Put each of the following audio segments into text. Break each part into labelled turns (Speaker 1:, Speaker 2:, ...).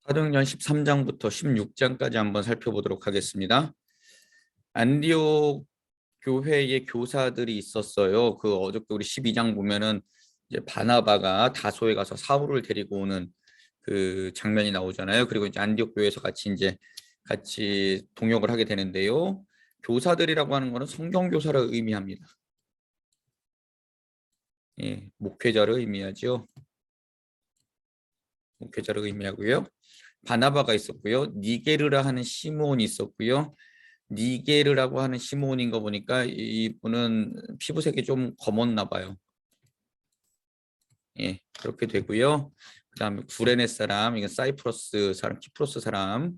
Speaker 1: 사도행전 13장부터 16장까지 한번 살펴보도록 하겠습니다. 안디옥 교회의 교사들이 있었어요. 그 어저께 우리 12장 보면은 이제 바나바가 다소에 가서 사울을 데리고 오는 그 장면이 나오잖아요. 그리고 이제 안디옥 교회에서 같이 동역을 하게 되는데요. 교사들이라고 하는 것은 성경 교사를 의미합니다. 예, 목회자를 의미하죠. 목회자를 의미하고요. 바나바가 있었고요. 니게르라 하는 시몬이 있었고요. 니게르라고 하는 시몬인 거 보니까 이분은 피부색이 좀 검었나 봐요. 예, 그렇게 되고요. 그다음에 구레네 사람, 이건 사이프러스 사람, 키프로스 사람.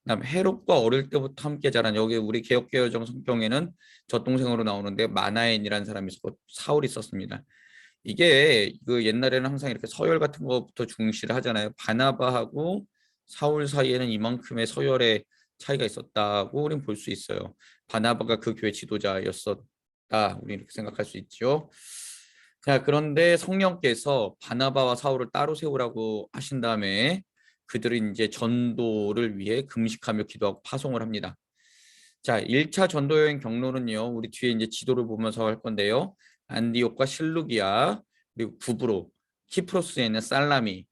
Speaker 1: 그다음에 헤롯과 어릴 때부터 함께 자란, 여기 우리 개역개혁정 성경에는 젖동생으로 나오는데 마나엔이라는 사람이 있었고 사울이 있었습니다. 이게 그 옛날에는 항상 이렇게 서열 같은 것부터 중시를 하잖아요. 바나바하고 사울 사이에는 이만큼의 서열의 차이가 있었다고 우리는 볼 수 있어요. 바나바가 그 교회 지도자였었다. 우리 이렇게 생각할 수 있죠. 자, 그런데 성령께서 바나바와 사울을 따로 세우라고 하신 다음에 그들은 이제 전도를 위해 금식하며 기도하고 파송을 합니다. 자, 1차 전도 여행 경로는요. 우리 뒤에 이제 지도를 보면서 할 건데요. 안디옥과 실루기아, 그리고 구브로, 키프로스에는 살라미,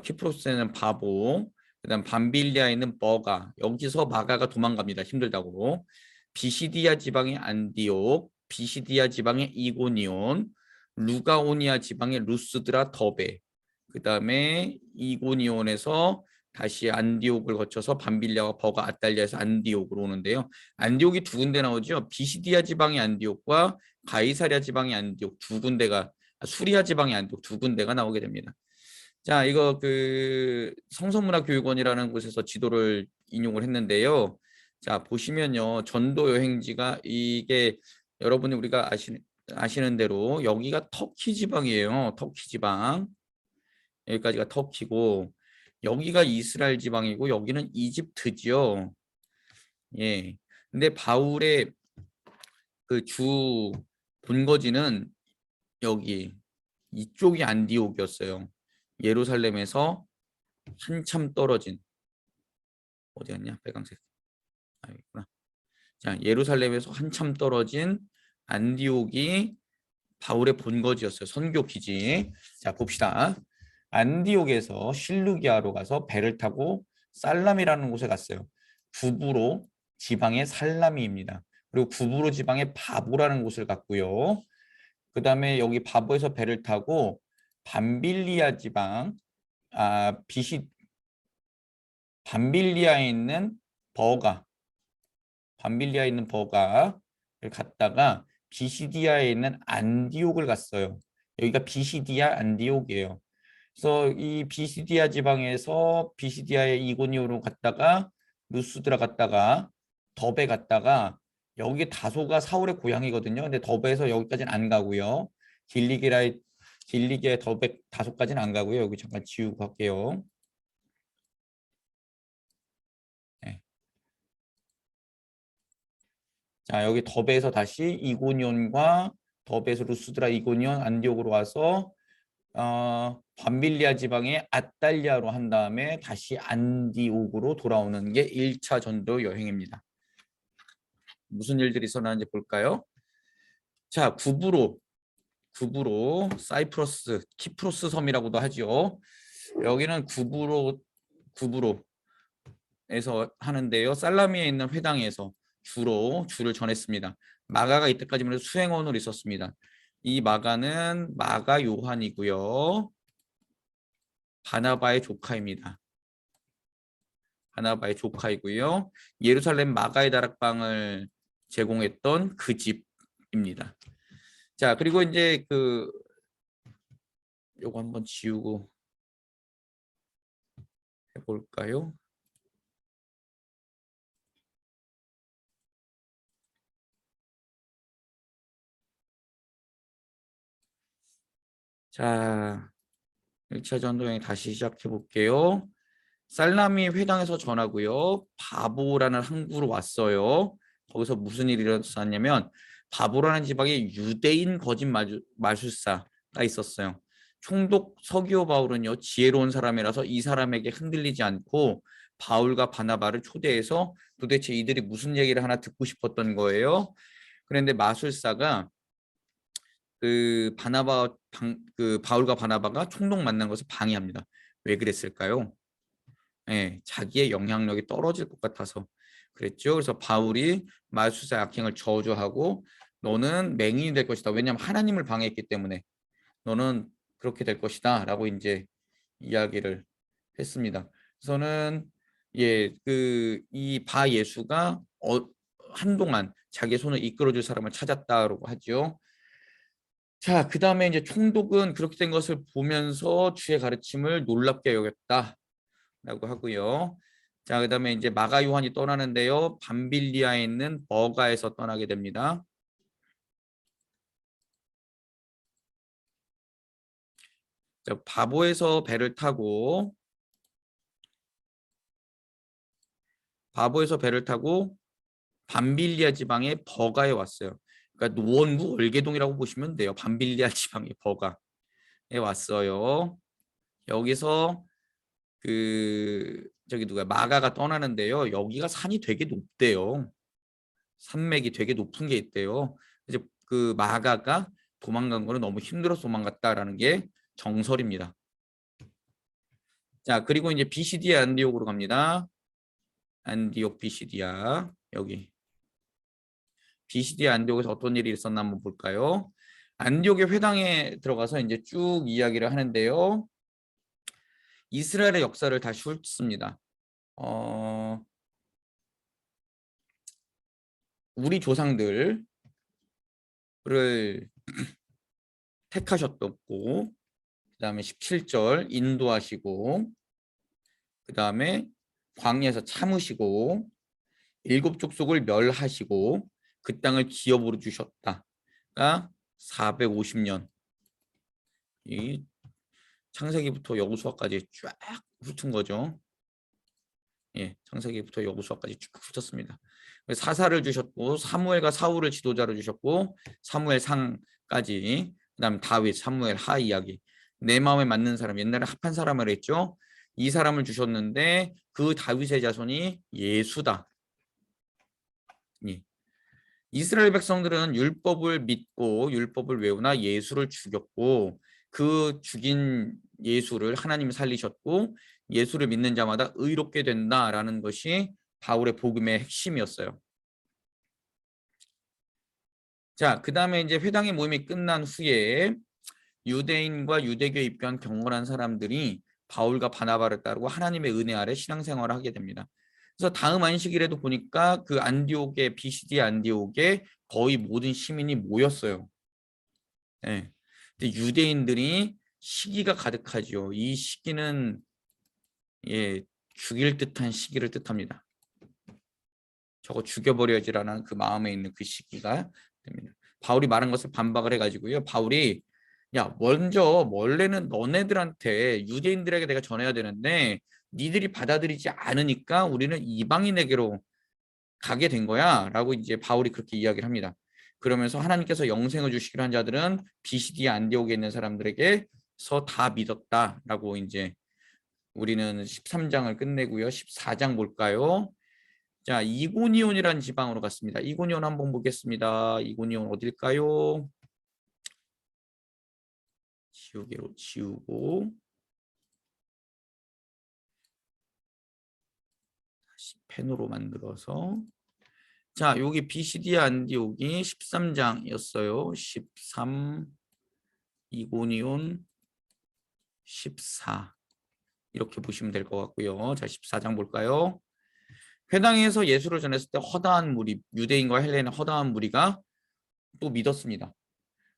Speaker 1: 키프로스에는 바보, 그다음 밤빌리아에 있는 버가, 여기서 마가가 도망갑니다. 힘들다고. 비시디아 지방의 안디옥, 비시디아 지방의 이고니온, 루가오니아 지방의 루스드라 더베, 그다음에 이고니온에서 다시 안디옥을 거쳐서 밤빌리아와 버가 아탈리아에서 안디옥으로 오는데요. 안디옥이 두 군데 나오죠. 비시디아 지방의 안디옥과 가이사랴 지방의 안디옥 두 군데가, 수리아 지방의 안디옥 두 군데가 나오게 됩니다. 자, 이거 그 성서문화교육원이라는 곳에서 지도를 인용을 했는데요. 자, 보시면요. 전도 여행지가 이게 여러분이 우리가 아시는 대로 여기가 터키 지방이에요. 터키 지방. 여기까지가 터키고 여기가 이스라엘 지방이고 여기는 이집트지요. 예. 근데 바울의 그 주 본거지는 여기 이쪽이 안디옥이었어요. 예루살렘에서 한참 떨어진, 어디 갔냐? 빨강색. 아, 여기구나. 자, 예루살렘에서 한참 떨어진 안디옥이 바울의 본거지였어요. 선교 기지. 자, 봅시다. 안디옥에서 실루기아로 가서 배를 타고 살람이라는 곳에 갔어요. 구브로 지방의 살라미입니다. 그리고 구브로 지방의 바보라는 곳을 갔고요. 그 다음에 여기 바보에서 배를 타고 밤빌리아 지방, 밤빌리아에 있는 버가, 밤빌리아에 있는 버가를 갔다가 비시디아에 있는 안디옥을 갔어요. 여기가 비시디아 안디옥이에요. 그래서 이 비시디아 지방에서 비시디아의 이고니오로 갔다가 루스드라 갔다가 더베 갔다가, 여기 다소가 사울의 고향이거든요. 근데 더베에서 여기까지는 안 가고요. 길리기의 더베 다소까지는 안 가고요. 여기 잠깐 지우고 갈게요. 네. 자, 여기 더베에서 다시 이고니온과 더베에서 루스드라 이고니온 안디옥으로 와서 밤빌리아 지방의 아탈리아로 한 다음에 다시 안디옥으로 돌아오는 게 1차 전도 여행입니다. 무슨 일들이 있었는지 볼까요? 자, 구브로, 사이프러스, 키프로스 섬이라고도 하죠. 여기는 구브로에서 하는데요. 살라미에 있는 회당에서 주로 주를 전했습니다. 마가가 이때까지만 해도 수행원으로 있었습니다. 이 마가는 마가 요한이고요. 바나바의 조카입니다. 바나바의 조카이고요. 예루살렘 마가의 다락방을 제공했던 그 집입니다. 자, 그리고 이제 요거 한번 지우고 해볼까요? 자, 1차 전도여행 다시 시작해 볼게요. 살라미 회당에서 전하고요. 바보라는 항구로 왔어요. 거기서 무슨 일이 일어났냐면 바보라는 지방에 유대인 거짓 마술사가 있었어요. 총독 서기오 바울은요 지혜로운 사람이라서 이 사람에게 흔들리지 않고 바울과 바나바를 초대해서 도대체 이들이 무슨 얘기를 하나 듣고 싶었던 거예요. 그런데 마술사가 그 바울과 바나바가 총독 만난 것을 방해합니다. 왜 그랬을까요? 예, 자기의 영향력이 떨어질 것 같아서 그랬죠. 그래서 바울이 마술사 악행을 저주하고 너는 맹인이 될 것이다. 왜냐하면 하나님을 방해했기 때문에 너는 그렇게 될 것이다 라고 이제 이야기를 했습니다. 그래서는 이 바 예수가 한동안 자기의 손을 이끌어줄 사람을 찾았다라고 하죠. 자, 그 다음에 이제 총독은 그렇게 된 것을 보면서 주의 가르침을 놀랍게 여겼다라고 하고요. 자, 그 다음에 이제 마가 요한이 떠나는데요. 밤빌리아에 있는 버가에서 떠나게 됩니다. 자, 바보에서 배를 타고 밤빌리아 지방의 버가에 왔어요. 그러니까 노원구 월계동이라고 보시면 돼요. 밤빌리아 지방의 버가에 왔어요. 여기서 저기 누가 마가가 떠나는데요. 여기가 산이 되게 높대요. 산맥이 되게 높은 게 있대요. 이제 그 마가가 도망간 거는 너무 힘들어서 도망갔다라는 게 정설입니다. 자, 그리고 이제 비시디아 안디옥으로 갑니다. 안디옥 비시디아 여기. 비시디아 안디옥에서 어떤 일이 있었나 한번 볼까요? 안디옥의 회당에 들어가서 이제 쭉 이야기를 하는데요. 이스라엘의 역사를 다시 훑습니다. 우리 조상들을 택하셨고 그 다음에 17절 인도하시고 그 다음에 광야에서 참으시고 7족속을 멸하시고 그 땅을 기업으로 주셨다. 그러니까 450년 이 창세기부터 여호수아까지 쫙 훑은 거죠. 예, 창세기부터 여호수아까지 쭉 훑었습니다. 사사를 주셨고 사무엘과 사울을 지도자로 주셨고 사무엘 상까지 그다음 다윗, 사무엘 하 이야기 내 마음에 맞는 사람 옛날에 합한 사람을 했죠. 이 사람을 주셨는데 그 다윗의 자손이 예수다. 예. 이스라엘 백성들은 율법을 믿고 율법을 외우나 예수를 죽였고 그 죽인 예수를 하나님이 살리셨고 예수를 믿는 자마다 의롭게 된다라는 것이 바울의 복음의 핵심이었어요. 자, 그 다음에 이제 회당의 모임이 끝난 후에 유대인과 유대교에 입교한 경건한 사람들이 바울과 바나바를 따르고 하나님의 은혜 아래 신앙생활을 하게 됩니다. 그래서 다음 안식일에도 보니까 그 안디옥의 비시디 안디옥에 거의 모든 시민이 모였어요. 네. 근데 유대인들이 시기가 가득하죠. 이 시기는 죽일 듯한 시기를 뜻합니다. 저거 죽여버려야지라는 그 마음에 있는 그 시기가 됩니다. 바울이 말한 것을 반박을 해가지고요. 바울이 야 먼저 원래는 너네들한테 유대인들에게 내가 전해야 되는데 니들이 받아들이지 않으니까 우리는 이방인에게로 가게 된 거야 라고 이제 바울이 그렇게 이야기를 합니다. 그러면서 하나님께서 영생을 주시기로 한 자들은 비시디아 안디옥에 있는 사람들에게서 다 믿었다라고 이제 우리는 13장을 끝내고요. 14장 볼까요? 자, 이고니온이라는 지방으로 갔습니다. 이고니온 한번 보겠습니다. 이고니온 어딜까요? 지우개로 지우고 다시 펜으로 만들어서 자, 여기 비시디아 안디옥이 13장이었어요. 13 이고니온 14 이렇게 보시면 될 것 같고요. 자, 14장 볼까요? 회당에서 예수를 전했을 때 허다한 무리, 유대인과 헬레인의 허다한 무리가 또 믿었습니다.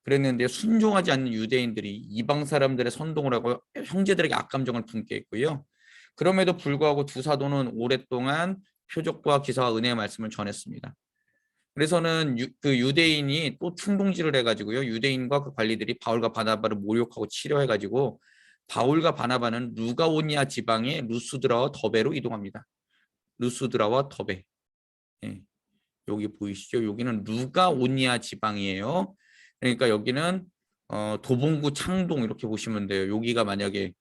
Speaker 1: 그랬는데 순종하지 않는 유대인들이 이방 사람들의 선동을 하고 형제들에게 악감정을 품게 했고요. 그럼에도 불구하고 두 사도는 오랫동안 표적과 기사와 은혜의 말씀을 전했습니다. 그래서는 그 유대인이 또 충동질을 해가지고요. 유대인과 그 관리들이 바울과 바나바를 모욕하고 치려해가지고 바울과 바나바는 루가오니아 지방의 루스드라와 더베로 이동합니다. 루스드라와 더베. 예, 여기 보이시죠? 여기는 루가오니아 지방이에요. 그러니까 여기는 도봉구 창동 이렇게 보시면 돼요. 여기가 만약에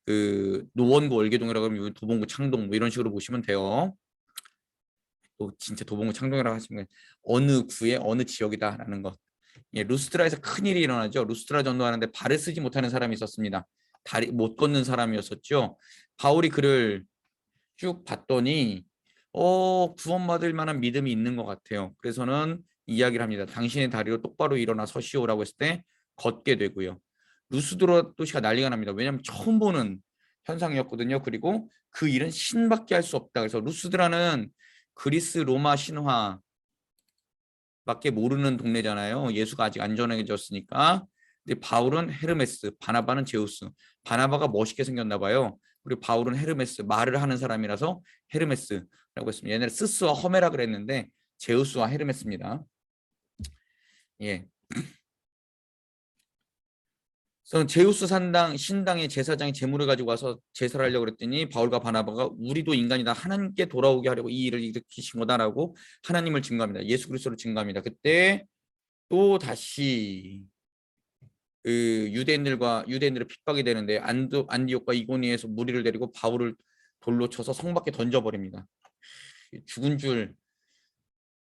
Speaker 1: 그 노원구 월계동이라고 하면 여기 도봉구 창동 뭐 이런 식으로 보시면 돼요. 또 진짜 도봉구 창동이라고 하시면 어느 구의 어느 지역이다라는 것. 예, 루스트라에서 큰일이 일어나죠. 루스트라 전도하는데 발을 쓰지 못하는 사람이 있었습니다. 다리 못 걷는 사람이었었죠. 바울이 그를 쭉 봤더니 구원받을 만한 믿음이 있는 것 같아요. 그래서는 이야기를 합니다. 당신의 다리로 똑바로 일어나 서시오라고 했을 때 걷게 되고요. 루스드라 도시가 난리가 납니다. 왜냐하면 처음 보는 현상이었거든요. 그리고 그 일은 신밖에 할 수 없다. 그래서 루스드라는 그리스 로마 신화 밖에 모르는 동네잖아요. 예수가 아직 안 전해졌으니까. 근데 바울은 헤르메스, 바나바는 제우스. 바나바가 멋있게 생겼나 봐요. 그리고 바울은 헤르메스, 말을 하는 사람이라서 헤르메스라고 했습니다. 옛날에 스스와 허메라 그랬는데 제우스와 헤르메스입니다. 예. 그래서 제우스 신당의 제사장이 제물을 가지고 와서 제사를 하려고 그랬더니 바울과 바나바가 우리도 인간이다. 하나님께 돌아오게 하려고 이 일을 일으키신 거다라고 하나님을 증거합니다. 예수 그리스도를 증거합니다. 그때 또 다시 그 유대인들을 핍박이 되는데 안디옥과 이고니에서 무리를 데리고 바울을 돌로 쳐서 성 밖에 던져버립니다. 죽은 줄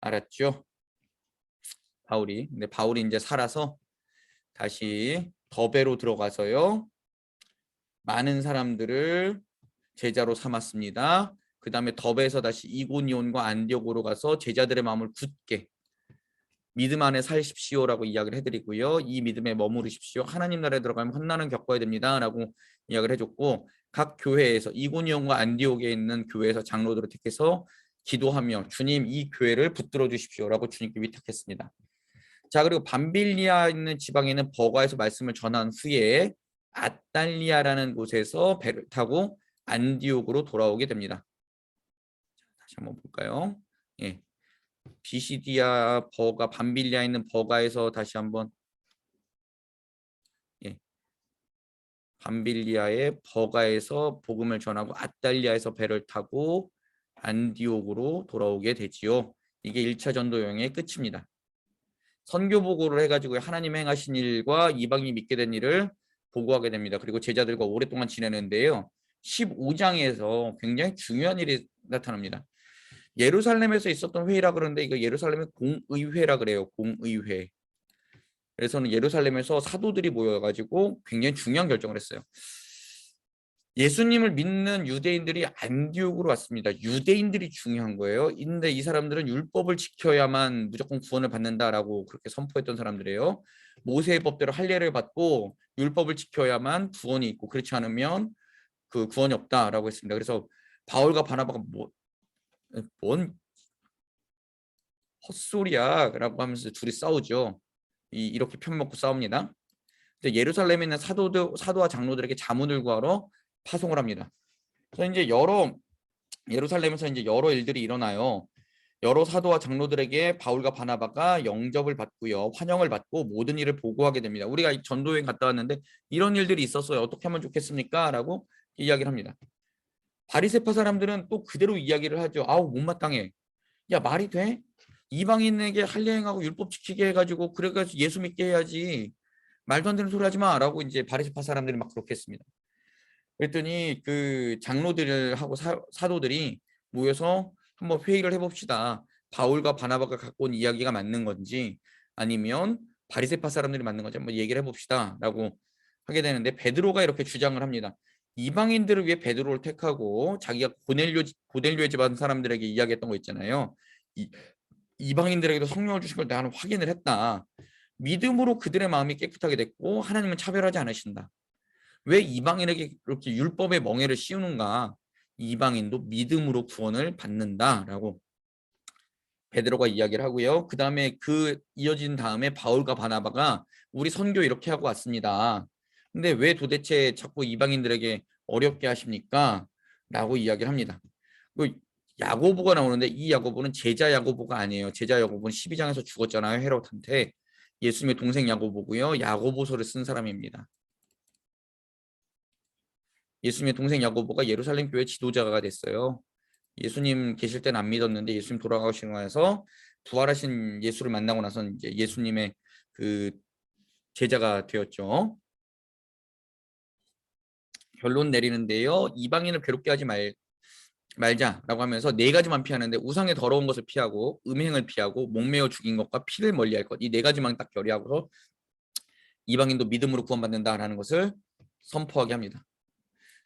Speaker 1: 알았죠, 바울이. 근데 바울이 이제 살아서 다시 더베로 들어가서요 많은 사람들을 제자로 삼았습니다. 그 다음에 더베에서 다시 이고니온과 안디옥으로 가서 제자들의 마음을 굳게 믿음 안에 사십시오라고 이야기를 해드리고요. 이 믿음에 머무르십시오. 하나님 나라에 들어가면 환난을 겪어야 됩니다라고 이야기를 해줬고 각 교회에서 이고니온과 안디옥에 있는 교회에서 장로들을 택해서 기도하며 주님 이 교회를 붙들어 주십시오라고 주님께 위탁했습니다. 자 그리고 밤빌리아 있는 지방에 있는 버가에서 말씀을 전한 후에 아달리아라는 곳에서 배를 타고 안디옥으로 돌아오게 됩니다. 다시 한번 볼까요? 예. 비시디아 버가 밤빌리아 있는 버가에서 다시 한번 예. 밤빌리아의 버가에서 복음을 전하고 아달리아에서 배를 타고 안디옥으로 돌아오게 되지요. 이게 1차 전도 여행의 끝입니다. 선교 보고를 해가지고 하나님 행하신 일과 이방인이 믿게 된 일을 보고하게 됩니다. 그리고 제자들과 오랫동안 지내는데요. 15장에서 굉장히 중요한 일이 나타납니다. 예루살렘에서 있었던 회의라 그러는데 이거 예루살렘의 공의회라 그래요. 공의회. 그래서는 예루살렘에서 사도들이 모여가지고 굉장히 중요한 결정을 했어요. 예수님을 믿는 유대인들이 안디옥으로 왔습니다. 유대인들이 중요한 거예요. 근데 이 사람들은 율법을 지켜야만 무조건 구원을 받는다라고 그렇게 선포했던 사람들이에요. 모세의 법대로 할례를 받고 율법을 지켜야만 구원이 있고 그렇지 않으면 그 구원이 없다라고 했습니다. 그래서 바울과 바나바가 뭔 헛소리야라고 하면서 둘이 싸우죠. 이렇게 편먹고 싸웁니다. 예루살렘에 있는 사도와 장로들에게 자문을 구하러 파송을 합니다. 그래서 이제 예루살렘에서 이제 여러 일들이 일어나요. 여러 사도와 장로들에게 바울과 바나바가 영접을 받고요, 환영을 받고 모든 일을 보고하게 됩니다. 우리가 전도여행 갔다 왔는데 이런 일들이 있었어요. 어떻게 하면 좋겠습니까? 라고 이야기를 합니다. 바리새파 사람들은 또 그대로 이야기를 하죠. 아우 못마땅해. 야 말이 돼? 이방인에게 할례 행하고 율법 지키게 해가지고 그래가지고 예수 믿게 해야지. 말도 안 되는 소리 하지 마라고 이제 바리새파 사람들이 막 그렇게 했습니다. 그랬더니 그 장로들하고 사도들이 모여서 한번 회의를 해봅시다. 바울과 바나바가 갖고 온 이야기가 맞는 건지 아니면 바리새파 사람들이 맞는 건지 한번 얘기를 해봅시다라고 하게 되는데 베드로가 이렇게 주장을 합니다. 이방인들을 위해 베드로를 택하고 자기가 고넬료의 집안 사람들에게 이야기했던 거 있잖아요. 이방인들에게도 성령을 주신 걸 나는 확인을 했다. 믿음으로 그들의 마음이 깨끗하게 됐고 하나님은 차별하지 않으신다. 왜 이방인에게 그렇게 율법의 멍에를 씌우는가? 이방인도 믿음으로 구원을 받는다라고 베드로가 이야기를 하고요. 그 다음에 이어진 다음에 바울과 바나바가 우리 선교 이렇게 하고 왔습니다. 근데 왜 도대체 자꾸 이방인들에게 어렵게 하십니까? 라고 이야기를 합니다. 야고보가 나오는데 이 야고보는 제자 야고보가 아니에요. 제자 야고보는 12장에서 죽었잖아요. 헤롯한테. 예수님의 동생 야고보고요. 야고보서를 쓴 사람입니다. 예수님의 동생 야고보가 예루살렘 교회 지도자가 됐어요. 예수님 계실 때는 안 믿었는데 예수님 돌아가시고 나서 부활하신 예수를 만나고 나서 이제 예수님의 그 제자가 되었죠. 결론 내리는데요. 이방인을 괴롭게 하지 말자라고 하면서 네 가지만 피하는데 우상의 더러운 것을 피하고 음행을 피하고 목매어 죽인 것과 피를 멀리할 것. 이 네 가지만 딱 결의하고서 이방인도 믿음으로 구원받는다라는 것을 선포하게 합니다.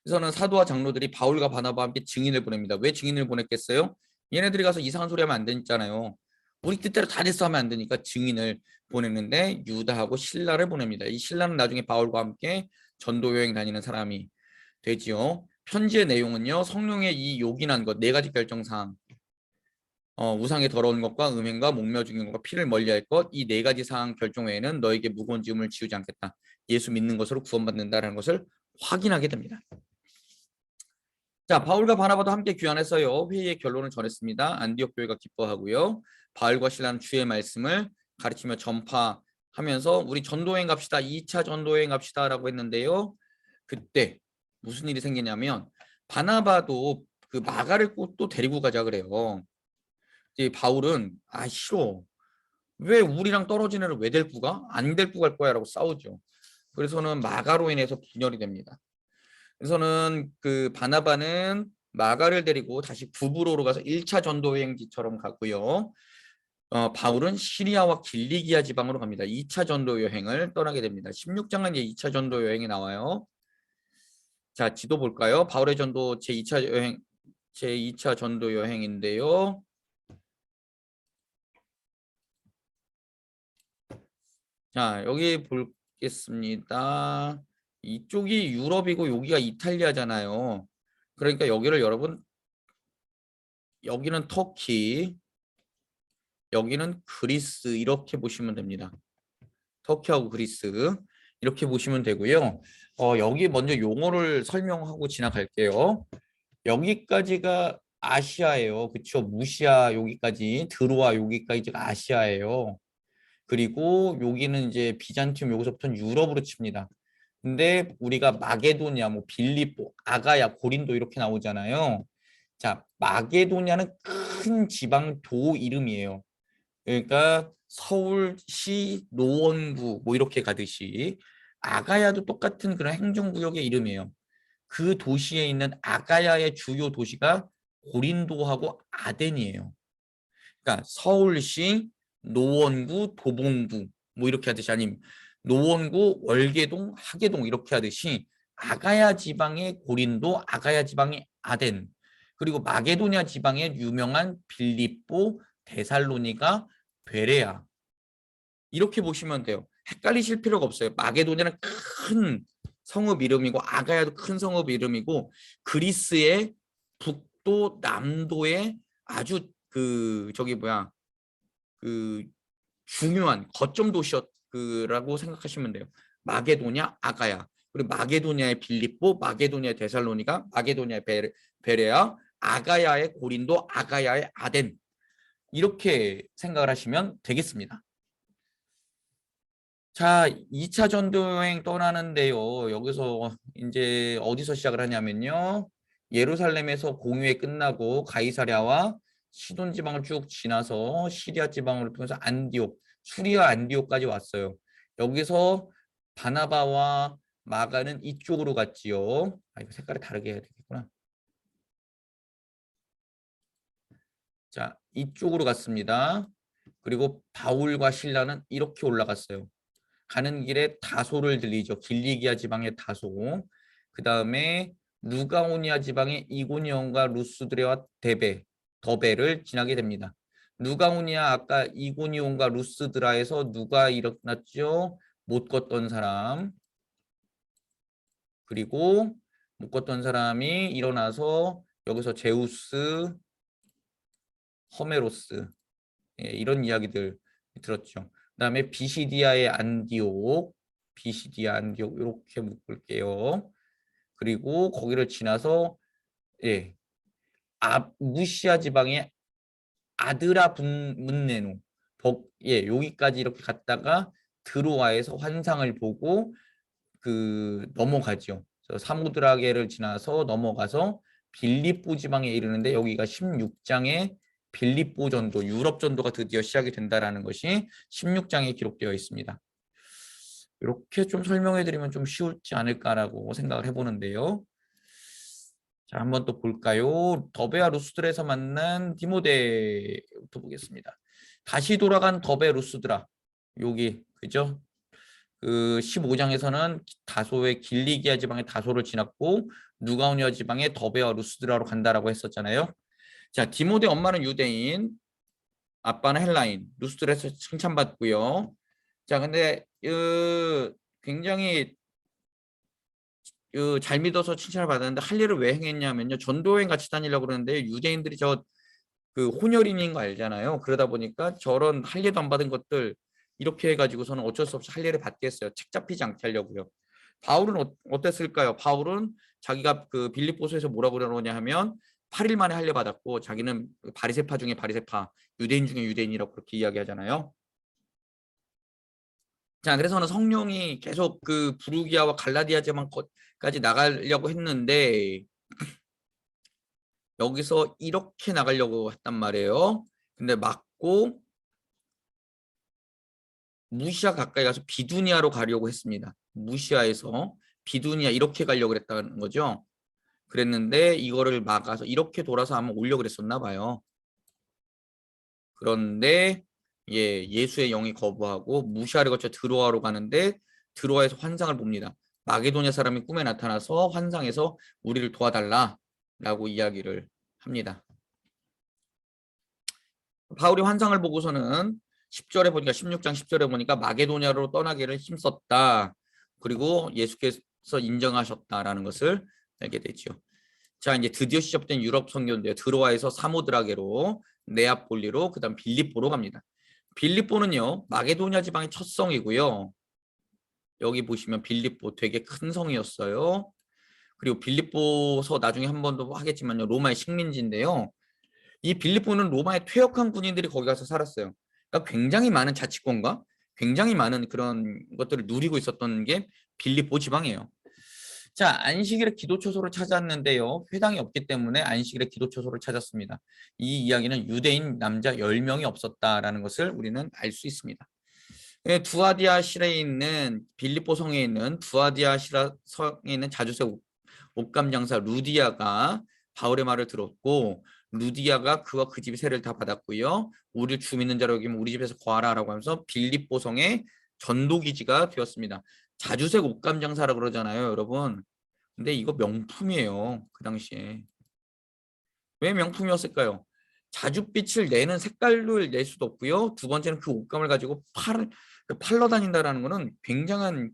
Speaker 1: 그래서는 사도와 장로들이 바울과 바나바와 함께 증인을 보냅니다. 왜 증인을 보냈겠어요? 얘네들이 가서 이상한 소리 하면 안 되잖아요. 우리 뜻대로 다 됐어 하면 안 되니까 증인을 보냈는데 유다하고 실라를 보냅니다. 이 실라는 나중에 바울과 함께 전도 여행 다니는 사람이 되지요. 편지의 내용은요. 성령의 이 요긴한 것 네 가지 결정사항, 우상의 더러운 것과 음행과 목매어 죽인 것과 피를 멀리할 것, 이 네 가지 사항 결정 외에는 너에게 무거운 짐을 지우지 않겠다. 예수 믿는 것으로 구원받는다라는 것을 확인하게 됩니다. 자, 바울과 바나바도 함께 귀환했어요. 회의의 결론을 전했습니다. 안디옥 교회가 기뻐하고요. 바울과 실라는 주의 말씀을 가르치며 전파하면서 우리 전도여행 갑시다. 2차 전도여행 갑시다라고 했는데요. 그때 무슨 일이 생기냐면 바나바도 그 마가를 꼭 또 데리고 가자 그래요. 이제 바울은 싫어. 왜 우리랑 떨어진 애를 왜 데리고 가? 안 데리고 갈 거야라고 싸우죠. 그래서는 마가로 인해서 분열이 됩니다. 그래서는 그 바나바는 마가를 데리고 다시 구브로로 가서 1차 전도 여행지처럼 가고요. 바울은 시리아와 길리기아 지방으로 갑니다. 2차 전도 여행을 떠나게 됩니다. 16장은 이제 2차 전도 여행이 나와요. 자, 지도 볼까요? 바울의 전도 제2차 전도 여행인데요. 자, 여기 보겠습니다. 이쪽이 유럽이고 여기가 이탈리아잖아요. 그러니까 여기를 여러분, 여기는 터키, 여기는 그리스 이렇게 보시면 됩니다. 터키하고 그리스 이렇게 보시면 되고요. 여기 먼저 용어를 설명하고 지나갈게요. 여기까지가 아시아예요. 그렇죠? 무시아 여기까지, 드로아 여기까지가 아시아예요. 그리고 여기는 이제 비잔티움 여기서부터는 유럽으로 칩니다. 근데 우리가 마게도냐, 뭐 빌립보, 아가야, 고린도 이렇게 나오잖아요. 자, 마게도냐는 큰 지방 도 이름이에요. 그러니까 서울시 노원구 뭐 이렇게 가듯이 아가야도 똑같은 그런 행정구역의 이름이에요. 그 도시에 있는 아가야의 주요 도시가 고린도하고 아덴이에요. 그러니까 서울시, 노원구, 도봉구 뭐 이렇게 하듯이 아니면 노원구, 월계동, 하계동 이렇게 하듯이 아가야 지방의 고린도, 아가야 지방의 아덴, 그리고 마게도냐 지방의 유명한 빌립보, 데살로니가, 베레아 이렇게 보시면 돼요. 헷갈리실 필요가 없어요. 마게도냐는 큰 성읍 이름이고 아가야도 큰 성읍 이름이고 그리스의 북도 남도의 아주 그 저기 뭐야 그 중요한 거점 도시였라고 생각하시면 돼요. 마게도냐 아가야 그리고 마게도냐의 빌립보 마게도냐의 데살로니가 마게도냐의 베레아 아가야의 고린도 아가야의 아덴 이렇게 생각을 하시면 되겠습니다. 자, 2차 전도여행 떠나는데요. 여기서 이제 어디서 시작을 하냐면요. 예루살렘에서 공유회 끝나고 가이사랴와 시돈 지방을 쭉 지나서 시리아 지방을 통해서 안디옥, 수리아 안디옥까지 왔어요. 여기서 바나바와 마가는 이쪽으로 갔지요. 이거 색깔이 다르게 해야 되겠구나. 자, 이쪽으로 갔습니다. 그리고 바울과 실라는 이렇게 올라갔어요. 가는 길에 다소를 들리죠. 길리기아 지방의 다소. 그 다음에 루가오니아 지방의 이고니온과 루스드레와 더베를 지나게 됩니다. 루가오니아 아까 이고니온과 루스드라에서 누가 일어났죠? 못 걷던 사람. 그리고 못 걷던 사람이 일어나서 여기서 제우스, 허메로스 이런 이야기들 들었죠. 그다음에 비시디아의 안디옥, 비시디아 안디옥 이렇게 묶을게요. 그리고 거기를 지나서 무시아 지방의 아드라 문네노 여기까지 이렇게 갔다가 드로아에서 환상을 보고 넘어가죠. 사무드라게를 지나서 넘어가서 빌립보 지방에 이르는데 여기가 16장에 빌립보 전도, 유럽 전도가 드디어 시작이 된다라는 것이 16장에 기록되어 있습니다. 이렇게 좀 설명해 드리면 좀 쉬울지 않을까라고 생각을 해보는데요. 자, 한번 또 볼까요? 더베와 루스드라에서 만난 디모데부터 보겠습니다. 다시 돌아간 더베 루스드라. 여기 그죠? 그 15장에서는 다소의 길리기아 지방의 다소를 지났고 누가오니아 지방의 더베와 루스드라로 간다라고 했었잖아요. 자, 디모데 엄마는 유대인, 아빠는 헬라인, 루스드라에서 칭찬받고요. 자, 근데 굉장히 잘 믿어서 칭찬을 받았는데 할 일을 왜 행했냐면요. 전도여행 같이 다니려고 그러는데 유대인들이 저 그 혼혈인인 거 알잖아요. 그러다 보니까 저런 할 일도 안 받은 것들 이렇게 해가지고서는 어쩔 수 없이 할 일을 받게 했어요. 책 잡히지 않게 하려고요. 바울은 어땠을까요? 바울은 자기가 그 빌립보서에서 뭐라고 그러냐 하면 8일 만에 할례 받았고 자기는 바리새파 중에 바리새파, 유대인 중에 유대인이라고 그렇게 이야기하잖아요. 자, 그래서는 성령이 계속 그 부르기아와 갈라디아 지방까지 나가려고 했는데 여기서 이렇게 나가려고 했단 말이에요. 근데 막고 무시아 가까이 가서 비두니아로 가려고 했습니다. 무시아에서 비두니아 이렇게 가려고 그랬다는 거죠. 그랬는데 이거를 막아서 이렇게 돌아서 아마 오려고 그랬었나 봐요. 그런데 예수의 영이 거부하고 무시아를 거쳐 드로아로 가는데 드로아에서 환상을 봅니다. 마게도냐 사람이 꿈에 나타나서 환상에서 우리를 도와달라라고 이야기를 합니다. 바울이 환상을 보고서는 10절에 보니까 16장 10절에 보니까 마게도냐로 떠나기를 힘썼다. 그리고 예수께서 인정하셨다라는 것을 알게 되죠. 자, 이제 드디어 시작된 유럽 선교인데요. 드로아에서 사모드라게로 네아폴리로 그다음 빌립보로 갑니다. 빌립보는요. 마게도냐 지방의 첫 성이고요. 여기 보시면 빌립보 되게 큰 성이었어요. 그리고 빌립보서 나중에 한 번 더 하겠지만요. 로마의 식민지인데요. 이 빌립보는 로마의 퇴역한 군인들이 거기 가서 살았어요. 그러니까 굉장히 많은 자치권과 굉장히 많은 그런 것들을 누리고 있었던 게 빌립보 지방이에요. 자, 안식일에 기도처소를 찾았는데요. 회당이 없기 때문에 안식일에 기도처소를 찾았습니다. 이 이야기는 유대인 남자 10명이 없었다라는 것을 우리는 알 수 있습니다. 두아디아 실에 있는 빌립보 성에 있는 두아디아 성에 있는 자주색 옷감 장사 루디아가 바울의 말을 들었고 루디아가 그와 그 집이 세를 다 받았고요. 우리를 주 믿는 자로 여기면 우리 집에서 거하라라고 하면서 빌립보 성의 전도기지가 되었습니다. 자주색 옷감 장사라고 그러잖아요, 여러분. 근데 이거 명품이에요, 그 당시에. 왜 명품이었을까요? 자줏빛을 내는 색깔을 낼 수도 없고요. 두 번째는 그 옷감을 가지고 팔러 다닌다라는 거는 굉장한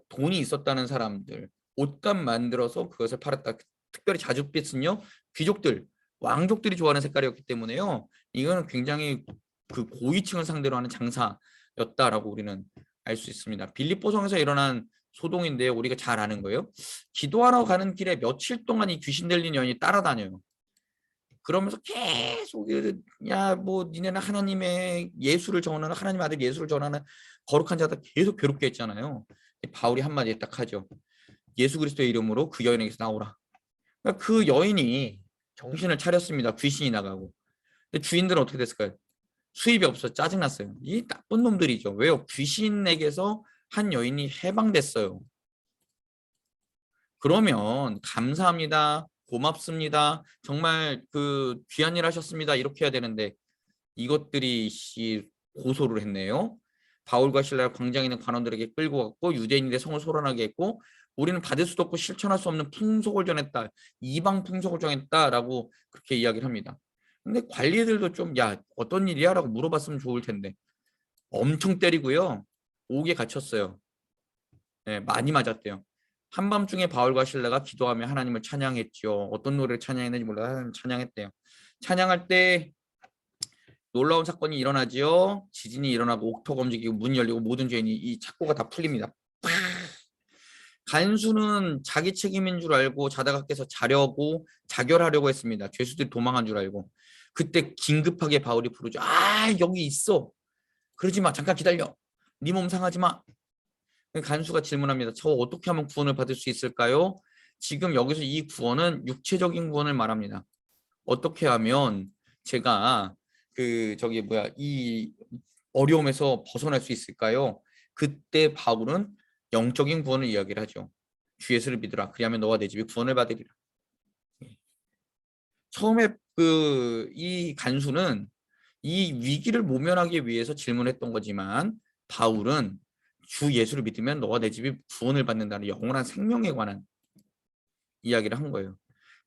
Speaker 1: 돈이 있었다는 사람들. 옷감 만들어서 그것을 팔았다. 특별히 자줏빛은요. 귀족들, 왕족들이 좋아하는 색깔이었기 때문에요. 이거는 굉장히 그 고위층을 상대로 하는 장사였다라고 우리는 알 수 있습니다. 빌립보성에서 일어난 소동인데요. 우리가 잘 아는 거예요. 기도하러 가는 길에 며칠 동안 이 귀신 들린 여인이 따라다녀요. 그러면서 계속 뭐 니네는 하나님의 예수를 전하는 하나님 아들 예수를 전하는 거룩한 자다 계속 괴롭게 했잖아요. 바울이 한마디에 딱 하죠. 예수 그리스도의 이름으로 그 여인에게서 나오라. 그러니까 그 여인이 정신을 차렸습니다. 귀신이 나가고. 근데 주인들은 어떻게 됐을까요? 수입이 없어 짜증났어요. 이 나쁜 놈들이죠. 왜요? 귀신에게서 한 여인이 해방됐어요. 그러면 감사합니다. 고맙습니다. 정말 그 귀한 일 하셨습니다. 이렇게 해야 되는데 이것들이 고소를 했네요. 바울과 실라를 광장에 있는 관원들에게 끌고 갔고 유대인들의 성을 소란하게 했고 우리는 받을 수도 없고 실천할 수 없는 풍속을 전했다. 이방 풍속을 전했다라고 그렇게 이야기를 합니다. 근데 관리들도 좀 어떤 일이야? 라고 물어봤으면 좋을 텐데 엄청 때리고요. 옥에 갇혔어요. 네, 많이 맞았대요. 한밤중에 바울과 실라가 기도하며 하나님을 찬양했죠. 어떤 노래를 찬양했는지 몰라 하나님 찬양했대요. 찬양할 때 놀라운 사건이 일어나지요. 지진이 일어나고 옥토가 움직이고 문이 열리고 모든 죄인이 이 착고가 다 풀립니다. 간수는 자기 책임인 줄 알고 자다가 깨서 자려고 자결하려고 했습니다. 죄수들이 도망한 줄 알고. 그때 긴급하게 바울이 부르죠. 여기 있어. 그러지 마. 잠깐 기다려. 네 몸 상하지 마. 간수가 질문합니다. 저 어떻게 하면 구원을 받을 수 있을까요? 지금 여기서 이 구원은 육체적인 구원을 말합니다. 어떻게 하면 제가 이 어려움에서 벗어날 수 있을까요? 그때 바울은 영적인 구원을 이야기를 하죠. 주 예수를 믿으라. 그리하면 너와 내 집이 구원을 받으리라. 처음에 이 간수는 이 위기를 모면하기 위해서 질문했던 거지만 바울은 주 예수를 믿으면 너와 내 집이 구원을 받는다는 영원한 생명에 관한 이야기를 한 거예요.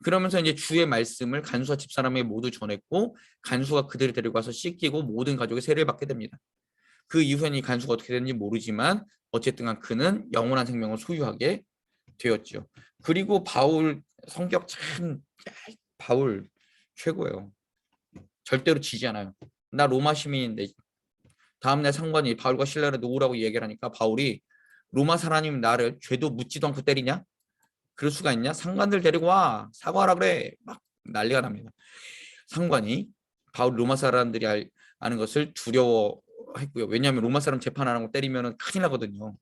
Speaker 1: 그러면서 이제 주의 말씀을 간수와 집사람에게 모두 전했고 간수가 그들을 데리고 와서 씻기고 모든 가족이 세례를 받게 됩니다. 그 이후에는 이 간수가 어떻게 됐는지 모르지만 어쨌든 그는 영원한 생명을 소유하게 되었죠. 그리고 바울 성격 참 바울 최고예요. 절대로 지지 않아요. 나 로마 시민인데 다음날 상관이 바울과 실라를 놓으라고 얘기를 하니까 바울이 로마 사람이면 나를 죄도 묻지도 않고 때리냐? 그럴 수가 있냐? 상관들 데리고 와 사과하라 그래. 막 난리가 납니다. 상관이 바울 로마 사람들이 아는 것을 두려워했고요. 왜냐하면 로마 사람 재판하는 거 때리면 큰일 나거든요.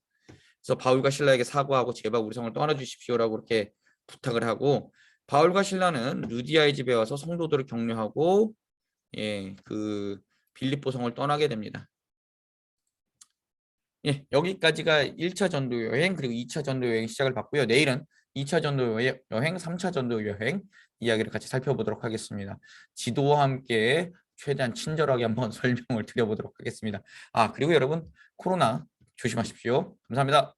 Speaker 1: 그래서 바울과 신라에게 사과하고 제발 우리 성을 떠나주십시오라고 이렇게 부탁을 하고 바울과 신라는 루디아의 집에 와서 성도들을 격려하고 빌립보 성을 떠나게 됩니다. 여기까지가 1차 전도 여행 그리고 2차 전도 여행 시작을 봤고요. 내일은 2차 전도 여행, 3차 전도 여행 이야기를 같이 살펴보도록 하겠습니다. 지도와 함께 최대한 친절하게 한번 설명을 드려보도록 하겠습니다. 그리고 여러분 코로나 조심하십시오. 감사합니다.